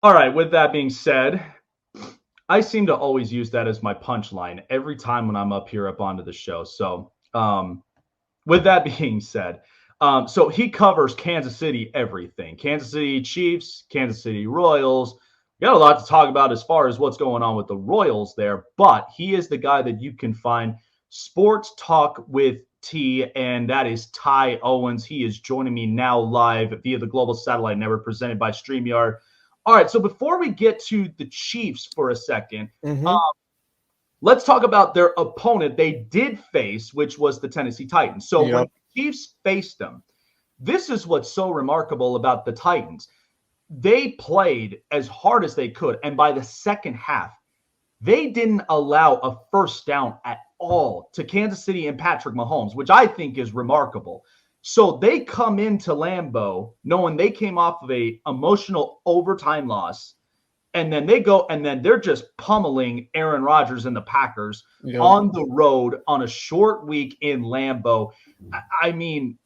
All right, with that being said, I seem to always use that as my punchline every time when I'm up here up onto the show. So, with that being said, so he covers Kansas City everything. Kansas City Chiefs, Kansas City Royals. We got a lot to talk about as far as what's going on with the Royals there, but he is the guy that you can find Sports Talk with T, and that is Ty Owens. He is joining me now live via the Global Satellite Network presented by StreamYard. All right, so before we get to the Chiefs for a second, Mm-hmm. let's talk about their opponent they did face, which was the Tennessee Titans. So when Yep. the Chiefs faced them, this is what's so remarkable about the Titans. They played as hard as they could. And by the second half, they didn't allow a first down at all to Kansas City and Patrick Mahomes, which I think is remarkable. So they come into Lambeau knowing they came off of a emotional overtime loss, and then they go and then they're just pummeling Aaron Rodgers and the Packers Yep. on the road on a short week in Lambeau. I mean,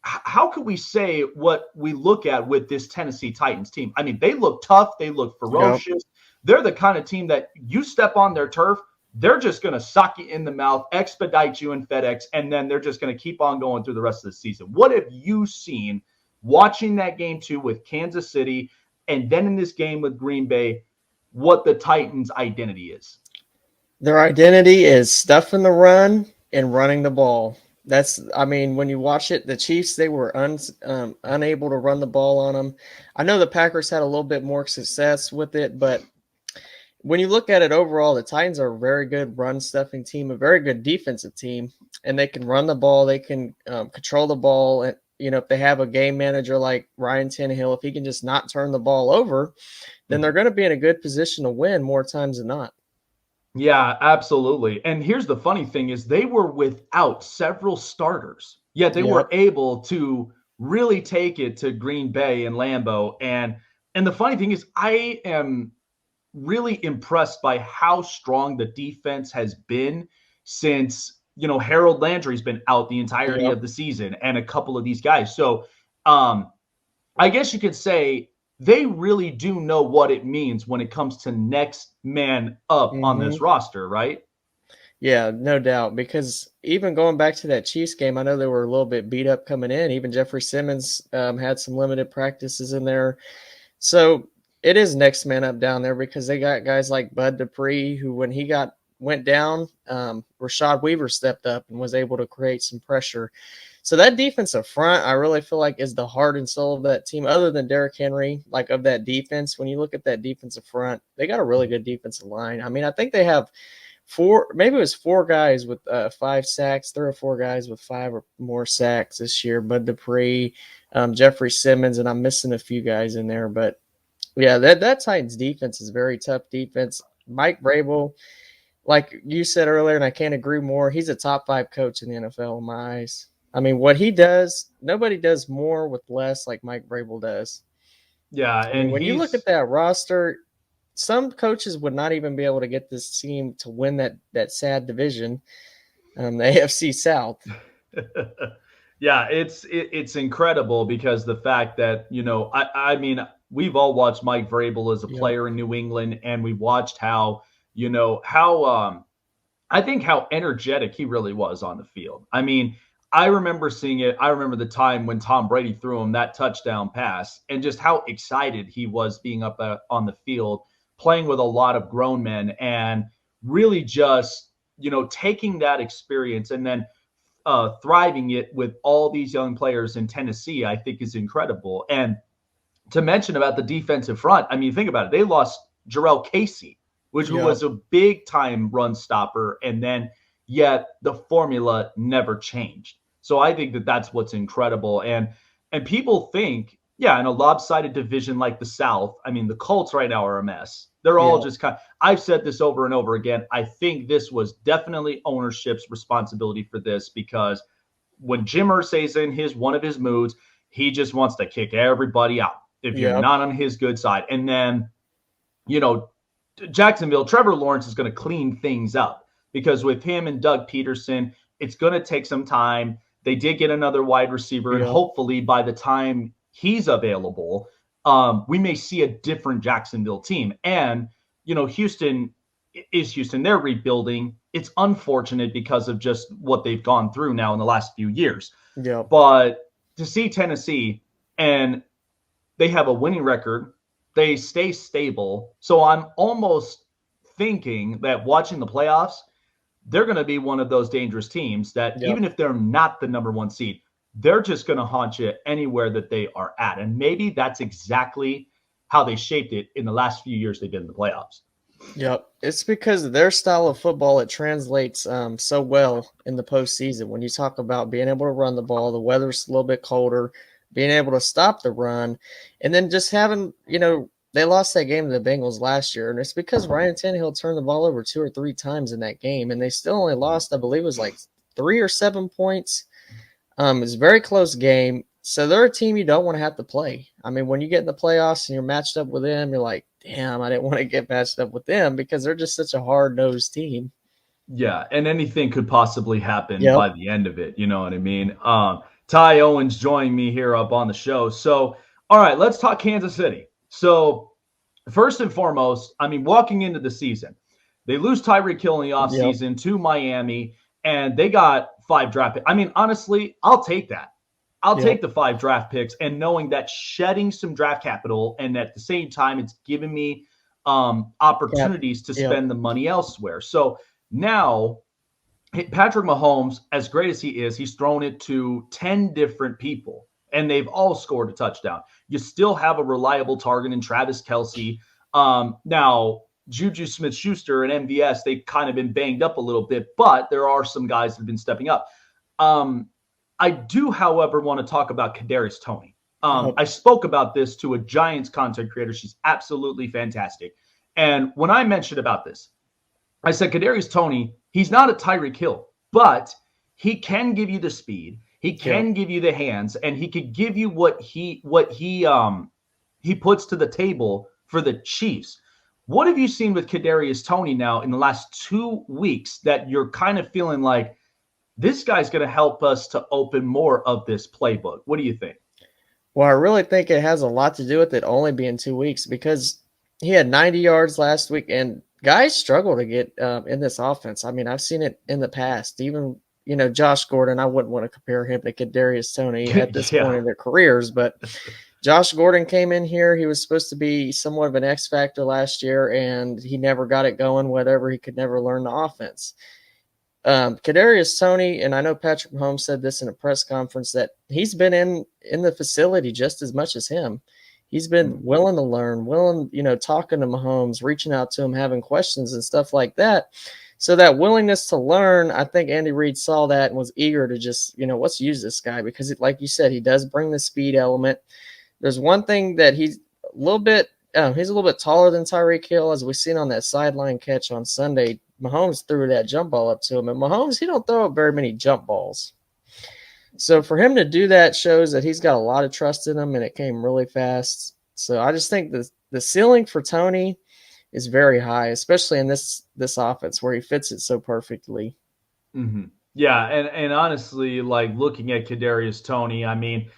how could we say what we look at with this Tennessee Titans team? I mean, they look tough, they look Yep. ferocious. They're the kind of team that you step on their turf, they're just going to sock you in the mouth, expedite you in FedEx, and then they're just going to keep on going through the rest of the season. What have you seen watching that game too with Kansas City and then in this game with Green Bay, what the Titans' identity is? Their identity is stuffing the run and running the ball. I mean, when you watch it, the Chiefs, they were unable to run the ball on them. I know the Packers had a little bit more success with it, but when you look at it overall, the Titans are a very good run stuffing team, a very good defensive team, and they can run the ball. They can control the ball. And, if they have a game manager like Ryan Tannehill, if he can just not turn the ball over, then they're going to be in a good position to win more times than not. Yeah, absolutely. And here's the funny thing is they were without several starters, yet they were Yep. able to really take it to Green Bay and Lambeau. And the funny thing is I am really impressed by how strong the defense has been since, Harold Landry's been out the entirety Yep. of the season and a couple of these guys. So, I guess you could say they really do know what it means when it comes to next man up on Mm-hmm. this roster, right? Yeah, no doubt. Because even going back to that Chiefs game, I know they were a little bit beat up coming in. Even Jeffrey Simmons had some limited practices in there. So it is next man up down there because they got guys like Bud Dupree, who when he went down, Rashad Weaver stepped up and was able to create some pressure. So that defensive front, I really feel like is the heart and soul of that team, other than Derrick Henry, like of that defense. When you look at that defensive front, they got a really good defensive line. I mean, I think they have maybe it was four guys with 5 sacks, 3 or 4 guys with 5 or more sacks this year. Bud Dupree, Jeffrey Simmons, and I'm missing a few guys in there. But yeah, that Titans defense is very tough defense. Mike Vrabel, like you said earlier, and I can't agree more, he's a top 5 coach in the NFL in my eyes. I mean, what he does, nobody does more with less like Mike Vrabel does. Yeah, I mean, and when you look he's at that roster, some coaches would not even be able to get this team to win that sad division, the AFC South. yeah, it's incredible because the fact that, I mean, we've all watched Mike Vrabel as a Yep. player in New England, and we watched how, how I think how energetic he really was on the field. I mean, I remember seeing it. I remember the time when Tom Brady threw him that touchdown pass and just how excited he was being up on the field, playing with a lot of grown men and really just, taking that experience and then thriving it with all these young players in Tennessee, I think is incredible. And to mention about the defensive front, I mean, think about it. They lost Jarrell Casey, which Yep. was a big time run stopper, and then yet the formula never changed. So I think that that's what's incredible. And people think, yeah, in a lopsided division like the South, I mean, the Colts right now are a mess. They're all Yep. just kind of, I've said this over and over again. I think this was definitely ownership's responsibility for this because when Jim Irsay's in his one of his moods, he just wants to kick everybody out if you're Yep. not on his good side. And then, you know, Jacksonville, Trevor Lawrence is going to clean things up because with him and Doug Peterson, it's going to take some time. They did get another wide receiver, and Yep. hopefully by the time he's available, we may see a different Jacksonville team. And, Houston is Houston. They're rebuilding. It's unfortunate because of just what they've gone through now in the last few years. Yep. But to see Tennessee, and they have a winning record, they stay stable. So I'm almost thinking that watching the playoffs, they're going to be one of those dangerous teams that Yep. even if they're not the number one seed, they're just going to haunt you anywhere that they are at. And maybe that's exactly how they shaped it in the last few years they've been in the playoffs. Yep. It's because of their style of football, it translates so well in the postseason. When you talk about being able to run the ball, the weather's a little bit colder, being able to stop the run, and then just having, they lost that game to the Bengals last year, and it's because Ryan Tannehill turned the ball over 2 or 3 times in that game, and they still only lost, I believe it was like 3 or 7 points. It's a very close game. So they're a team you don't want to have to play. I mean, when you get in the playoffs and you're matched up with them, you're like, damn, I didn't want to get matched up with them because they're just such a hard-nosed team. Yeah, and anything could possibly happen Yep. by the end of it. You know what I mean? Ty Owens joining me here up on the show. So, all right, let's talk Kansas City. So, first and foremost, I mean, walking into the season, they lose Tyreek Hill in the offseason to Miami, and they got 5 draft picks. I mean, honestly, I'll take that. I'll take the 5 draft picks, and knowing that shedding some draft capital, and at the same time, it's giving me opportunities to spend the money elsewhere. So now, Patrick Mahomes, as great as he is, he's thrown it to 10 different people, and they've all scored a touchdown. You still have a reliable target in Travis Kelce. Now, Juju Smith-Schuster and MVS, they've kind of been banged up a little bit, but there are some guys that have been stepping up. I do, however, want to talk about Kadarius Toney. I spoke about this to a Giants content creator. She's absolutely fantastic. And when I mentioned about this, I said, Kadarius Toney, he's not a Tyreek Hill, but he can give you the speed. He can give you the hands, and he could give you what he puts to the table for the Chiefs. What have you seen with Kadarius Toney now in the last 2 weeks that you're kind of feeling like this guy's going to help us to open more of this playbook? What do you think? Well, I really think it has a lot to do with it only being 2 weeks because he had 90 yards last week, and guys struggle to get in this offense. I mean, I've seen it in the past. Even, Josh Gordon, I wouldn't want to compare him to Kadarius Toney at this point in their careers, but Josh Gordon came in here. He was supposed to be somewhat of an X factor last year, and he never got it going, whatever. He could never learn the offense. Kadarius Toney, and I know Patrick Mahomes said this in a press conference, that he's been in the facility just as much as him. He's been willing to learn, talking to Mahomes, reaching out to him, having questions and stuff like that. So that willingness to learn, I think Andy Reid saw that and was eager to just, let's use this guy because, like you said, he does bring the speed element. There's one thing that he's a little bit taller than Tyreek Hill, as we've seen on that sideline catch on Sunday. Mahomes threw that jump ball up to him, and Mahomes, he don't throw up very many jump balls. So for him to do that shows that he's got a lot of trust in him, and it came really fast. So I just think the ceiling for Toney is very high, especially in this offense where he fits it so perfectly. Mm-hmm. Yeah, and honestly, like looking at Kadarius Toney, I mean,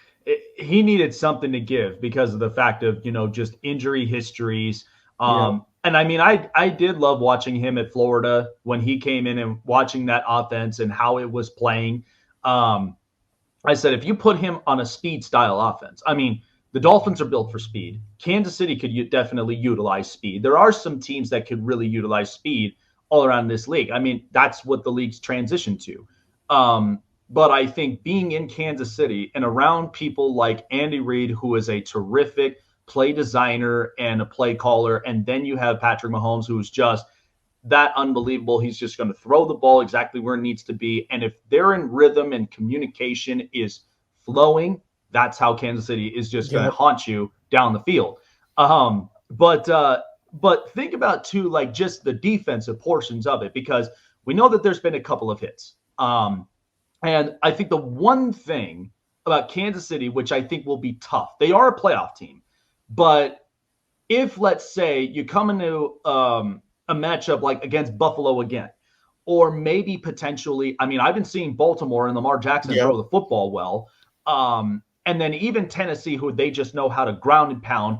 he needed something to give because of the fact of, just injury histories. And I mean, I did love watching him at Florida when he came in and watching that offense and how it was playing. I said, if you put him on a speed style offense, I mean, the Dolphins are built for speed. Kansas City could definitely utilize speed. There are some teams that could really utilize speed all around this league. I mean, that's what the league's transitioned to. But I think being in Kansas City and around people like Andy Reid, who is a terrific play designer and a play caller, and then you have Patrick Mahomes, who's just that unbelievable. He's just going to throw the ball exactly where it needs to be. And if they're in rhythm and communication is flowing, that's how Kansas City is just going to haunt you down the field. But think about too, like just the defensive portions of it, because we know that there's been a couple of hits. And I think the one thing about Kansas City, which I think will be tough, they are a playoff team. But if, let's say, you come into a matchup like against Buffalo again, or maybe potentially, I mean, I've been seeing Baltimore and Lamar Jackson throw the football well. and then even Tennessee, who they just know how to ground and pound.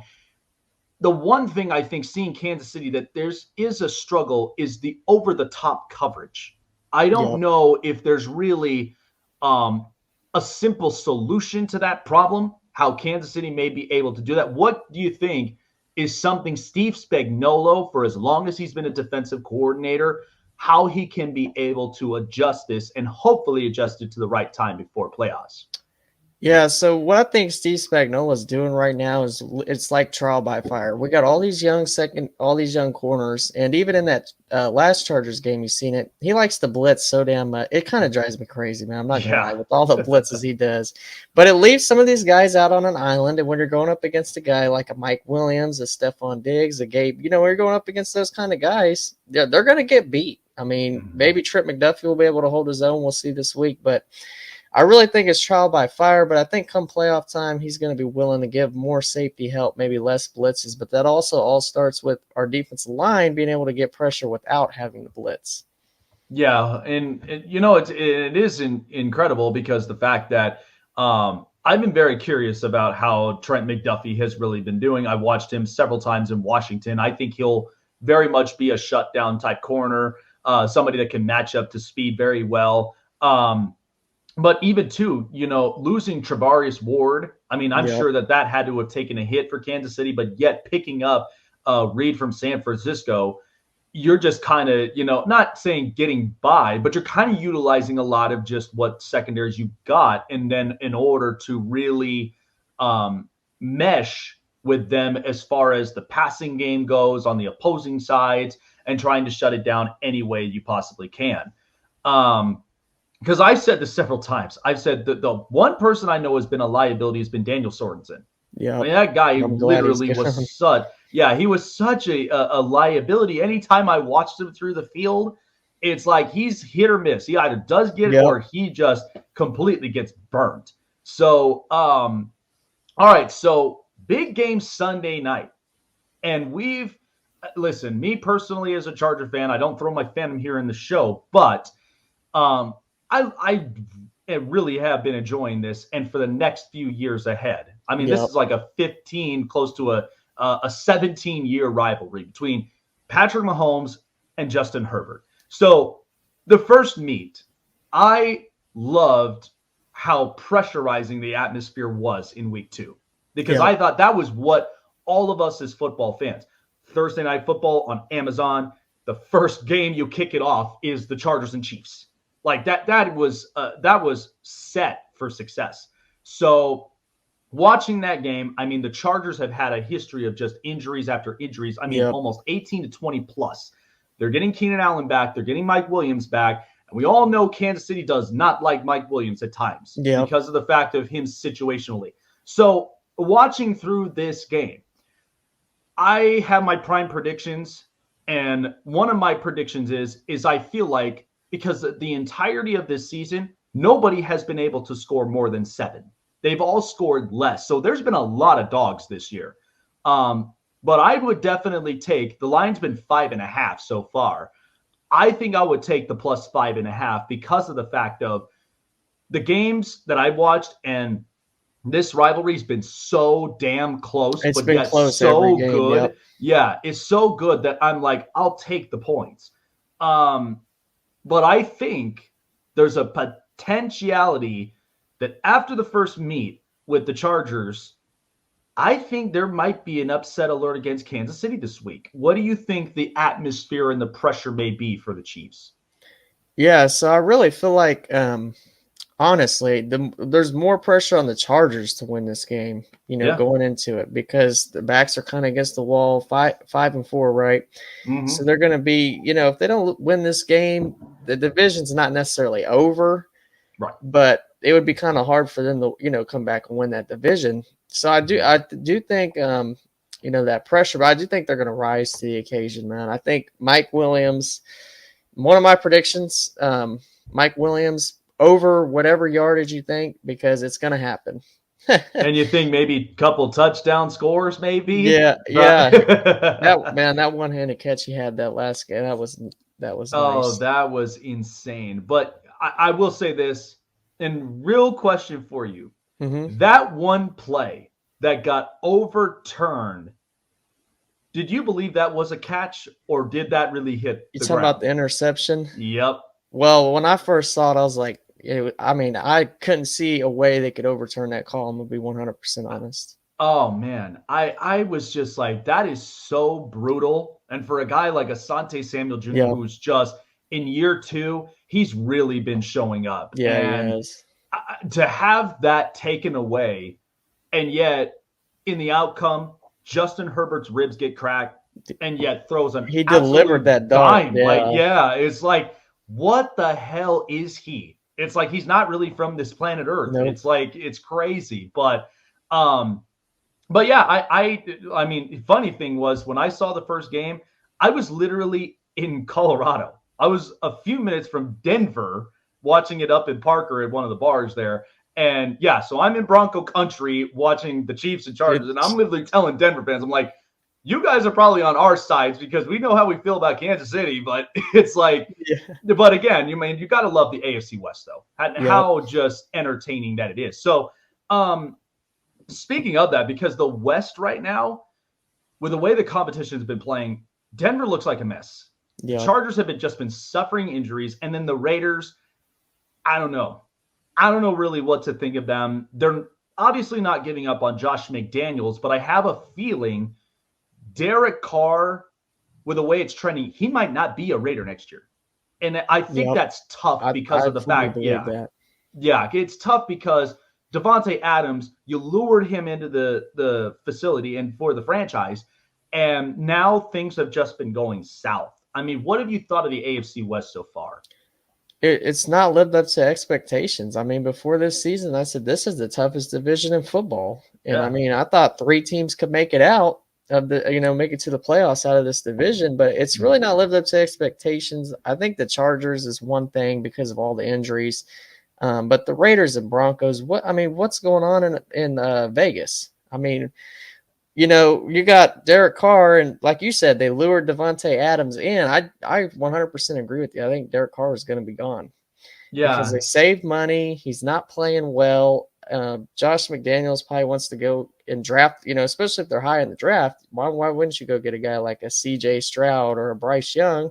The one thing I think seeing Kansas City that is a struggle is the over the top coverage. I don't Yep. know if there's really a simple solution to that problem, how Kansas City may be able to do that. What do you think is something Steve Spagnuolo, for as long as he's been a defensive coordinator, how he can be able to adjust this and hopefully adjust it to the right time before playoffs? Yeah, so what I think Steve Spagnuolo is doing right now is it's like trial by fire. We got all these all these young corners, and even in that last Chargers game, you've seen it. He likes to blitz so damn much. It kind of drives me crazy, man. I'm not gonna lie, with all the blitzes he does, but it leaves some of these guys out on an island. And when you're going up against a guy like a Mike Williams, a Stephon Diggs, a Gabe, when you're going up against those kind of guys, they're gonna get beat. I mean, maybe Trent McDuffie will be able to hold his own. We'll see this week, but I really think it's trial by fire, but I think come playoff time, he's going to be willing to give more safety help, maybe less blitzes. But that also all starts with our defensive line being able to get pressure without having to blitz. Yeah, and it is incredible because the fact that I've been very curious about how Trent McDuffie has really been doing. I watched him several times in Washington. I think he'll very much be a shutdown type corner, somebody that can match up to speed very well. But even too, losing Travarius Ward, I mean, I'm sure that had to have taken a hit for Kansas City, but yet picking up Reed from San Francisco, you're just kind of, not saying getting by, but you're kind of utilizing a lot of just what secondaries you got. And then in order to really mesh with them as far as the passing game goes on the opposing sides and trying to shut it down any way you possibly can. Because I've said this several times. I've said that the one person I know has been a liability has been Daniel Sorensen. Yeah, I mean, that guy literally was he was such a liability. Anytime I watched him through the field, it's like he's hit or miss. He either does get it or he just completely gets burnt. So, all right. So big game Sunday night. And listen, me personally as a Charger fan, I don't throw my fandom here in the show, but I really have been enjoying this, and for the next few years ahead. I mean, this is like a 15, close to a 17-year rivalry between Patrick Mahomes and Justin Herbert. So the first meet, I loved how pressurizing the atmosphere was in week 2, because I thought that was what all of us as football fans, Thursday Night Football on Amazon, the first game you kick it off is the Chargers and Chiefs. Like that was set for success. So watching that game, I mean, the Chargers have had a history of just injuries after injuries. I mean, almost 18 to 20 plus. They're getting Keenan Allen back. They're getting Mike Williams back. And we all know Kansas City does not like Mike Williams at times because of the fact of him situationally. So watching through this game, I have my prime predictions. And one of my predictions is I feel like, because the entirety of this season, nobody has been able to score more than 7. They've all scored less. So there's been a lot of dogs this year. But I would definitely take, the line's been 5.5 so far. I think I would take the plus 5.5 because of the fact of the games that I've watched, and this rivalry's been so damn close, it's but been yet close so every game, good. Yeah, it's so good that I'm like, I'll take the points. But I think there's a potentiality that after the first meet with the Chargers, I think there might be an upset alert against Kansas City this week. What do you think the atmosphere and the pressure may be for the Chiefs? Yeah, so I really feel like, honestly, there's more pressure on the Chargers to win this game, going into it, because the backs are kind of against the wall, 5-4, right? Mm-hmm. So they're going to be, if they don't win this game, the division's not necessarily over, right? But it would be kind of hard for them to, come back and win that division. So I do think, that pressure, but I do think they're going to rise to the occasion, man. I think Mike Williams, one of my predictions, Mike Williams over whatever yardage you think, because it's going to happen. And you think maybe a couple touchdown scores, maybe? Yeah. That one-handed catch he had that last game, that was nice. Oh, that was insane. But I will say this, and real question for you. Mm-hmm. That one play that got overturned, did you believe that was a catch, or did that really hit You the talking about ground? the interception? Yep. Well, when I first saw it, I was like, I mean, I couldn't see a way they could overturn that call. I'm gonna be 100% honest. Oh man, I was just like, that is so brutal. And for a guy like Asante Samuel Jr., Yeah, who's just in year two, he's really been showing up. yeah, he And has. to have that taken away, and yet in the outcome, Justin Herbert's ribs get cracked, and yet throws an He delivered absolute that dart. dime. Like, Yeah, yeah, it's like, what the hell is he? It's like he's not really from this planet Earth. nope. It's like it's crazy. Um, but yeah, I mean, funny thing was when I saw the first game, I was literally in Colorado. I was a few minutes from Denver watching it up in Parker at one of the bars there. And yeah, so I'm in Bronco country watching the Chiefs and Chargers, and I'm It's literally telling Denver fans, I'm like, you guys are probably on our sides because we know how we feel about Kansas City, but it's like, yeah, but again, you got to love the AFC West though, and yep, how just entertaining that it is. So, speaking of that, because the West right now, with the way the competition has been playing, Denver looks like a mess. The yep. Chargers have just been suffering injuries, and then the Raiders, I don't know. I don't know really what to think of them. They're obviously not giving up on Josh McDaniels, but I have a feeling Derek Carr, with the way it's trending, he might not be a Raider next year. And I think Yep. that's tough because I of the fully fact, believe that. yeah, it's tough because Devontae Adams, you lured him into the facility and for the franchise, and now things have just been going south. I mean, what have you thought of the AFC West so far? It's not lived up to expectations. I mean, before this season, I said this is the toughest division in football, and I Yeah, mean, I thought 3 teams could make it out of the, make it to the playoffs out of this division, but it's really not lived up to expectations. I think the Chargers is one thing because of all the injuries, but the Raiders and Broncos, what's going on in Vegas? I mean, you got Derek Carr, and like you said, they lured Devontae Adams in. I 100% agree with you. I think Derek Carr is going to be gone because yeah, they saved money. He's not playing well. Josh McDaniels probably wants to go and draft, especially if they're high in the draft. Why wouldn't you go get a guy like a CJ Stroud or a Bryce Young?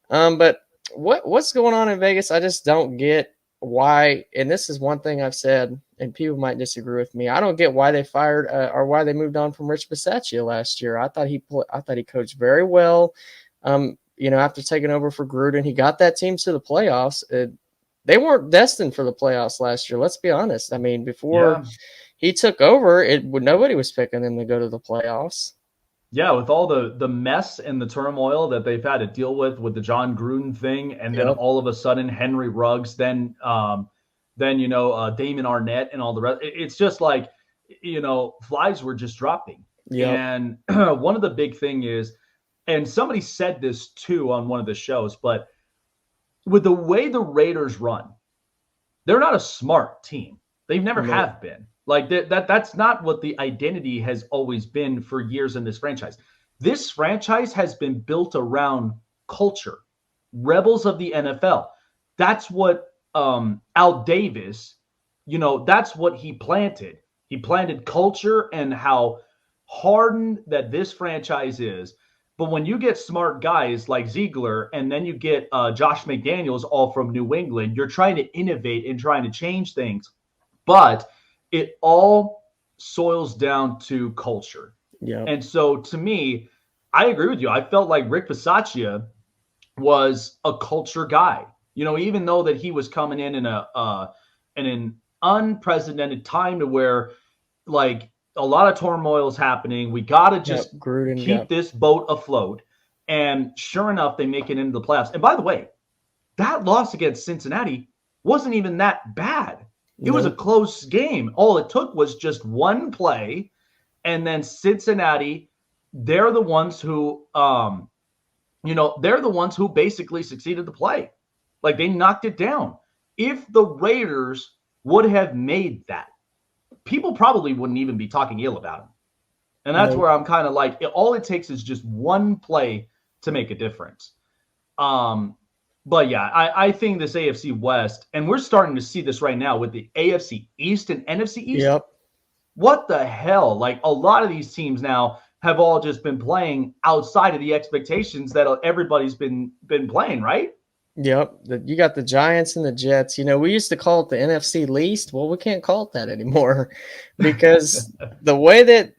But what's going on in Vegas? I just don't get why. And this is one thing I've said, and people might disagree with me. I don't get why they fired or why they moved on from Rich Bisaccia last year. I thought he coached very well. After taking over for Gruden, he got that team to the playoffs. They weren't destined for the playoffs last year. Let's be honest. I mean, before yeah. he took over, nobody was picking them to go to the playoffs. Yeah, with all the mess and the turmoil that they've had to deal with the John Gruden thing, and then Yep. all of a sudden Henry Ruggs, then Damon Arnett and all the rest. It's just like flies were just dropping. Yep. And one of the big thing is, and somebody said this too on one of the shows, but with the way the Raiders run, they're not a smart team. They've never Nope. have been. Like that's not what the identity has always been for years in this franchise. This franchise has been built around culture. Rebels of the NFL. That's what Al Davis, that's what he planted. He planted culture and how hardened that this franchise is. But when you get smart guys like Ziegler and then you get Josh McDaniels all from New England, you're trying to innovate and trying to change things. But it all soils down to culture. Yep. And so to me, I agree with you. I felt like Rick Bisaccia was a culture guy. Even though that he was coming in an unprecedented time to where like a lot of turmoil is happening. We got to Yep. just Gruden. keep Yep. this boat afloat. And sure enough, they make it into the playoffs. And by the way, that loss against Cincinnati wasn't even that bad. It was a Nope. close game. All it took was just one play, and then Cincinnati, they're the ones who, they're the ones who basically succeeded the play. Like they knocked it down. If the Raiders would have made that, people probably wouldn't even be talking ill about them. And that's Nope. where I'm kind of like, all it takes is just one play to make a difference. Um, But yeah, I think this AFC West, and we're starting to see this right now with the AFC East and NFC East. Yep. What the hell? Like, a lot of these teams now have all just been playing outside of the expectations that everybody's been playing, right? Yep. You got the Giants and the Jets. We used to call it the NFC least. Well, we can't call it that anymore because the way that,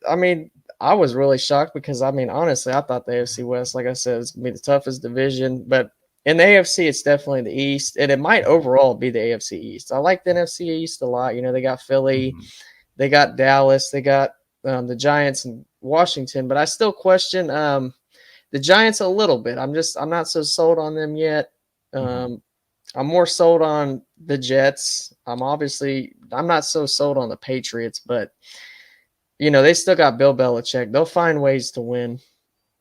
I was really shocked because, honestly, I thought the AFC West, like I said, was going to be the toughest division. But in the AFC, it's definitely the East, and it might overall be the AFC East. I like the NFC East a lot. They got Philly, they got Dallas, they got the Giants and Washington, but I still question the Giants a little bit. I'm not so sold on them yet. I'm more sold on the Jets. I'm not so sold on the Patriots, but they still got Bill Belichick. They'll find ways to win.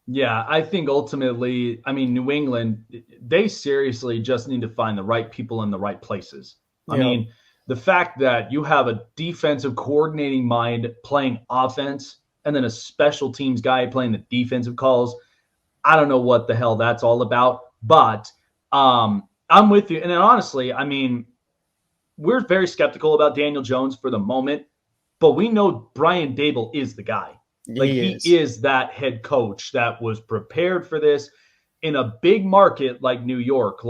Yeah, I think ultimately, New England, they seriously just need to find the right people in the right places. Yep. The fact that you have a defensive coordinating mind playing offense and then a special teams guy playing the defensive calls, I don't know what the hell that's all about. But I'm with you. And then honestly, we're very skeptical about Daniel Jones for the moment, but we know Brian Daboll is the guy. He is that head coach that was prepared for this in a big market like New York.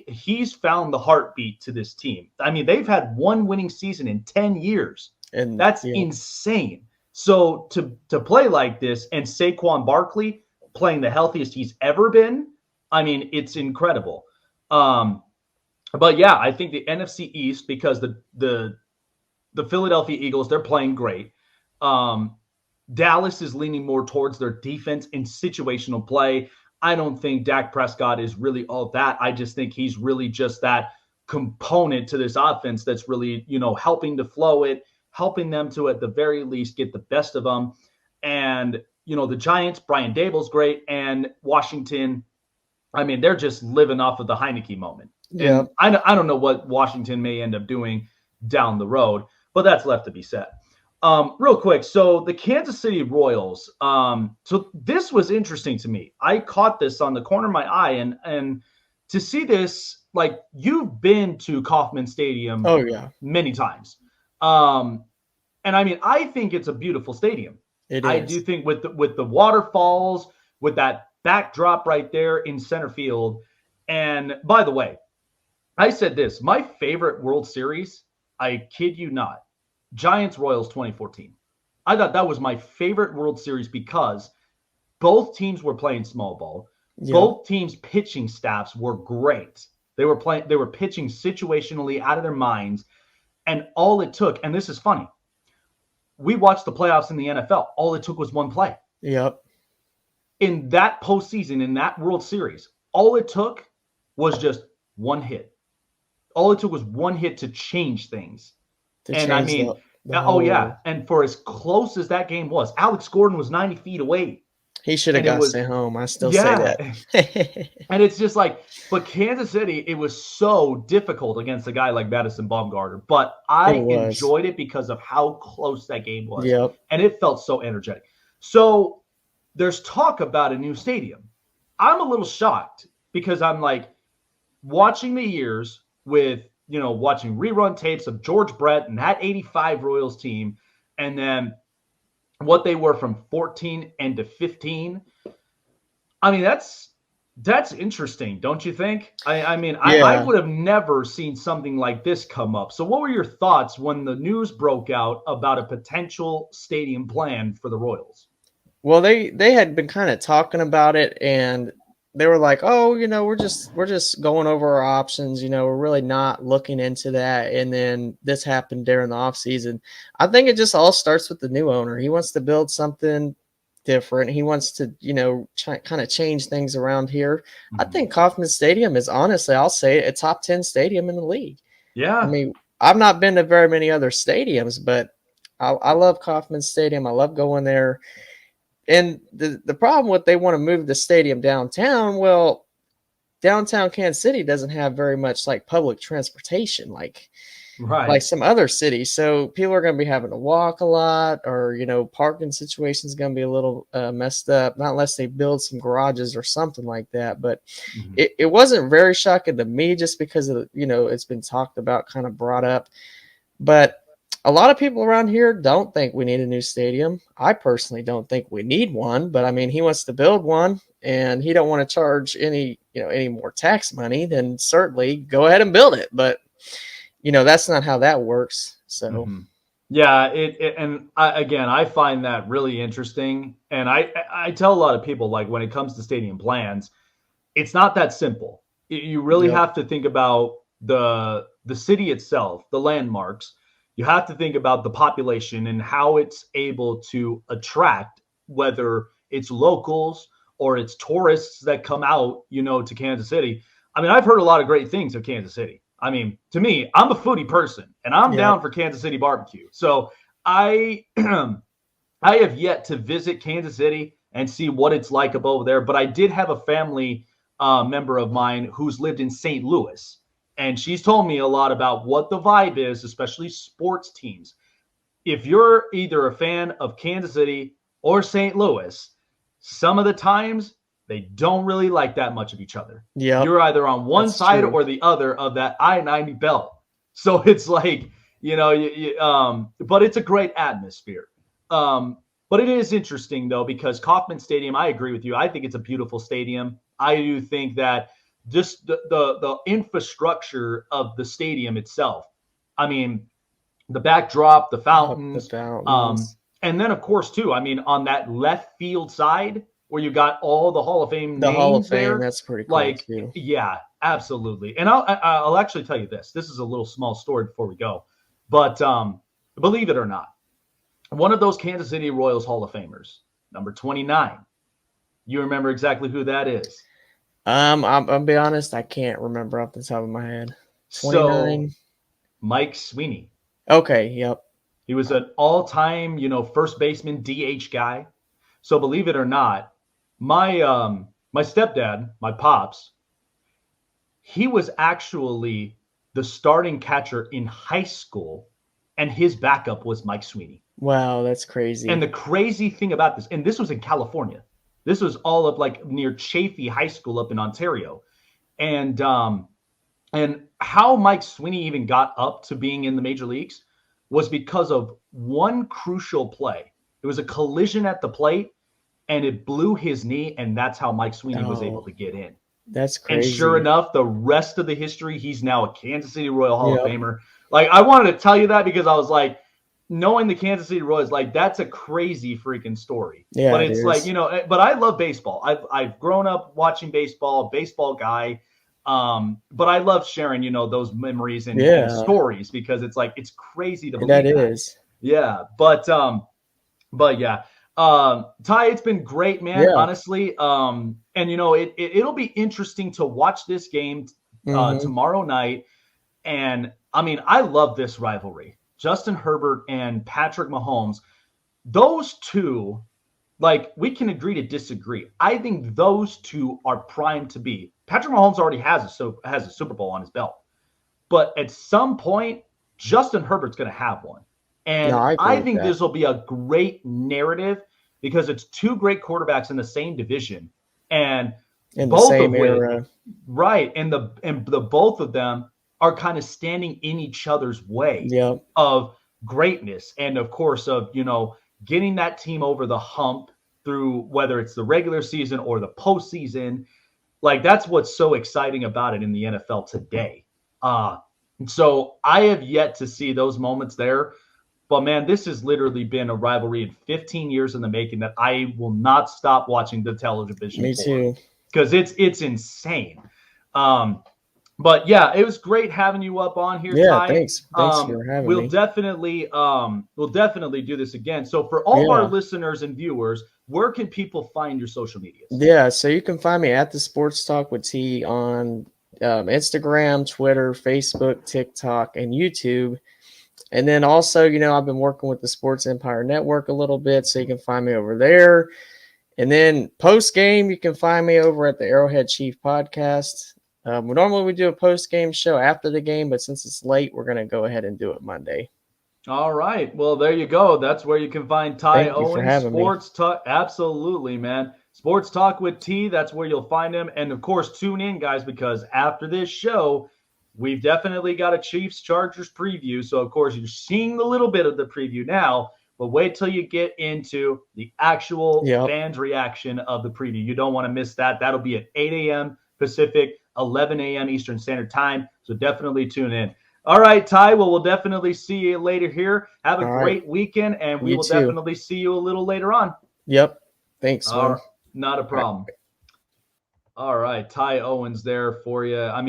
He's found the heartbeat to this team. They've had one winning season in 10 years. And that's insane. So to play like this and Saquon Barkley playing the healthiest he's ever been, it's incredible. But yeah, I think the NFC East, because the Philadelphia Eagles, they're playing great. Dallas is leaning more towards their defense and situational play. I don't think Dak Prescott is really all that. I just think he's really just that component to this offense that's really, helping to flow it, helping them to, at the very least, get the best of them. And, the Giants, Brian Daboll's great. And Washington, they're just living off of the Heineke moment. Yeah. And I don't know what Washington may end up doing down the road, but that's left to be said. Real quick, so the Kansas City Royals, so this was interesting to me. I caught this on the corner of my eye, and to see this, you've been to Kauffman Stadium many times. And I think it's a beautiful stadium. It is. I do think with the waterfalls, with that backdrop right there in center field. And by the way, I said this, my favorite World Series, I kid you not, Giants Royals 2014. I thought that was my favorite World Series because both teams were playing small ball. Yep. Both teams' pitching staffs were great. They were pitching situationally out of their minds. And all it took, and this is funny, we watched the playoffs in the NFL. All it took was one play. Yep. In that postseason, in that World Series, all it took was just one hit. All it took was one hit to change things. And and for as close as that game was, Alex Gordon was 90 feet away. He should have got sent home. I still say that. And it's just but Kansas City, it was so difficult against a guy like Madison Bumgarner. But I enjoyed it because of how close that game was. Yep. And it felt so energetic. So there's talk about a new stadium. I'm a little shocked because I'm watching the years with, watching rerun tapes of George Brett and that 85 Royals team, and then what they were from 14 and to 15. That's interesting, don't you think? I would have never seen something like this come up. So what were your thoughts when the news broke out about a potential stadium plan for the Royals? Well, they had been kind of talking about it, and they were like, oh, we're just going over our options. We're really not looking into that. And then this happened during the offseason. I think it just all starts with the new owner. He wants to build something different. He wants to, kind of change things around here. Mm-hmm. I think Kauffman Stadium is, honestly, I'll say it, a top 10 stadium in the league. Yeah. I've not been to very many other stadiums, but I love Kauffman Stadium. I love going there. And the problem with they want to move the stadium downtown, well, downtown Kansas City doesn't have very much public transportation. Right. some other cities. So people are going to be having to walk a lot, or, parking situations going to be a little messed up, not unless they build some garages or something like that. But Mhm. it wasn't very shocking to me just because of, it's been talked about, kind of brought up. But a lot of people around here don't think we need a new stadium. I personally don't think we need one, but I mean, he wants to build one and he don't want to charge any more tax money, then certainly go ahead and build it. But that's not how that works. So Mhm. Yeah, and again, I find that really interesting. And I tell a lot of people, like, when it comes to stadium plans, it's not that simple. You really yep. have to think about the city itself, the landmarks. You have to think about the population and how it's able to attract, whether it's locals or it's tourists that come out, to Kansas City. I mean, I've heard a lot of great things of Kansas City. I mean, to me, I'm a foodie person and I'm Yep. down for Kansas City barbecue. So I I have yet to visit Kansas City and see what it's like up over there, but I did have a family member of mine who's lived in St. Louis, and she's told me a lot about what the vibe is, especially sports teams. If you're either a fan of Kansas City or St. Louis, some of the times they don't really like that much of each other. Yep. You're either on one That's side true. or the other of that I-90 belt. So it's like, but it's a great atmosphere. But it is interesting, though, because Kauffman Stadium, I agree with you. I think it's a beautiful stadium. I do think that just the infrastructure of the stadium itself, I mean, the backdrop, the Yep, the fountains, fountains, and then, of course, too, I mean, on that left field side where you got all the Hall of Fame the Hall of names Fame. there, That's pretty cool like, too. yeah, absolutely. And I'll actually tell you this. This is a little small story before we go, but believe it or not, one of those Kansas City Royals Hall of Famers, number 29. You remember exactly who that is? I'll be honest, I can't remember off the top of my head. So 29. Mike Sweeney. Okay. Yep. He was an all-time, first baseman DH guy. So believe it or not, my stepdad, my pops, he was actually the starting catcher in high school, and his backup was Mike Sweeney. Wow, that's And crazy. the crazy thing about this, and this was in California, this was all up like near Chaffey High School up in Ontario, and how Mike Sweeney even got up to being in the major leagues was because of one crucial play. It was a collision at the plate, and it blew his knee, and that's how Mike Sweeney was able Oh, to get in. that's And sure crazy. enough, the rest of the history, he's now a Kansas City Royal Hall of Yep. Famer. Like, I wanted to tell you that because I was like, knowing the Kansas City Royals, like, that's a crazy freaking story. Yeah, But it it's like, is. but I love baseball. I've grown up watching baseball, baseball guy. But I love sharing, those memories and Yeah, stories because it's like it's crazy to that believe that. is. Yeah. But yeah. Ty, it's been great, man, Yeah. honestly. And it'll be interesting to watch this game Mm-hmm. tomorrow night. And I mean, I love this rivalry. Justin Herbert and Patrick Mahomes, those two, like, we can agree to disagree. I think those two are primed to be. Patrick Mahomes already has a Super Bowl on his belt. But at some point, Justin Herbert's going to have one. No, And I agree I with think that. this will be a great narrative because it's two great quarterbacks in the same division. And In the both of same which, era. right, and the both of them are kind of standing in each other's way Yep. of greatness and of course of, getting that team over the hump through whether it's the regular season or the postseason. Like, that's what's so exciting about it in the NFL today. So I have yet to see those moments there. But man, this has literally been a rivalry in 15 years in the making that I will not stop watching the television Me for too. because it's insane. Um, but yeah, it was great having you up on here, Yeah, Ty. thanks. Thanks for having me. We'll definitely do this again. So for all of our Yeah. listeners and viewers, where can people find your social medias? Yeah, so you can find me at the Sports Talk with T on Instagram, Twitter, Facebook, TikTok, and YouTube. And then also, I've been working with the Sports Empire Network a little bit, so you can find me over there. And then post game, you can find me over at the Arrowhead Chief Podcast. Normally we do a post-game show after the game, but since it's late, we're going to go ahead and do it Monday. All right. Well, there you go. That's where you can find Ty Thank you for Owens, having me. Sports Talk. Absolutely, man. Sports Talk with T. That's where you'll find him. And of course, tune in, guys, because after this show, we've definitely got a Chiefs Chargers preview. So, of course, you're seeing a little bit of the preview now, but wait till you get into the actual fans' reaction of the preview. You don't want to miss that. That'll be at 8 a.m. Pacific, 11 a.m. Eastern Standard Time. So definitely tune in. All right, Ty. Well, we'll definitely see you later here. Have a great weekend, and we will definitely see you a little later on. Yep. Thanks, man. Not a problem. All right. Ty Owens there for you. I mean,